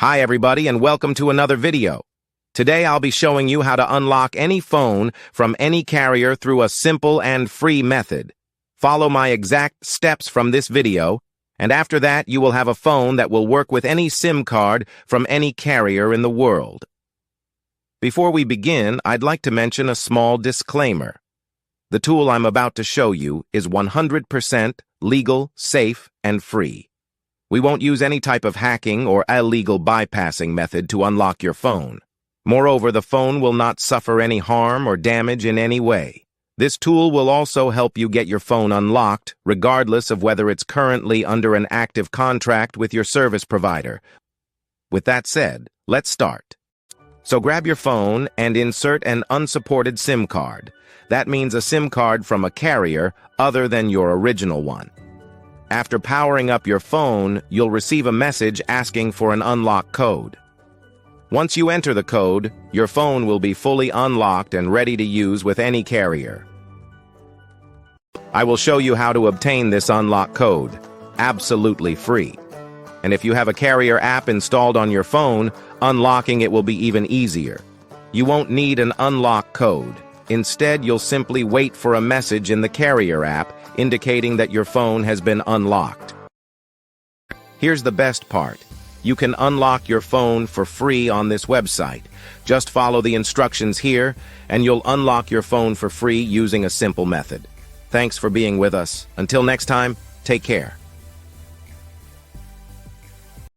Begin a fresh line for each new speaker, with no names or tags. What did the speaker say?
Hi everybody and welcome to another video. Today I'll be showing you how to unlock any phone from any carrier through a simple and free method. Follow my exact steps from this video, and after that you will have a phone that will work with any SIM card from any carrier in the world. Before we begin, I'd like to mention a small disclaimer. The tool I'm about to show you is 100% legal, safe, and free. We won't use any type of hacking or illegal bypassing method to unlock your phone. Moreover, the phone will not suffer any harm or damage in any way. This tool will also help you get your phone unlocked, regardless of whether it's currently under an active contract with your service provider. With that said, let's start. So grab your phone and insert an unsupported SIM card. That means a SIM card from a carrier other than your original one. After powering up your phone, you'll receive a message asking for an unlock code. Once you enter the code, your phone will be fully unlocked and ready to use with any carrier. I will show you how to obtain this unlock code, absolutely free. And if you have a carrier app installed on your phone, unlocking it will be even easier. You won't need an unlock code. Instead, you'll simply wait for a message in the carrier app indicating that your phone has been unlocked. Here's the best part. You can unlock your phone for free on this website. Just follow the instructions here, and you'll unlock your phone for free using a simple method. Thanks for being with us. Until next time, take care.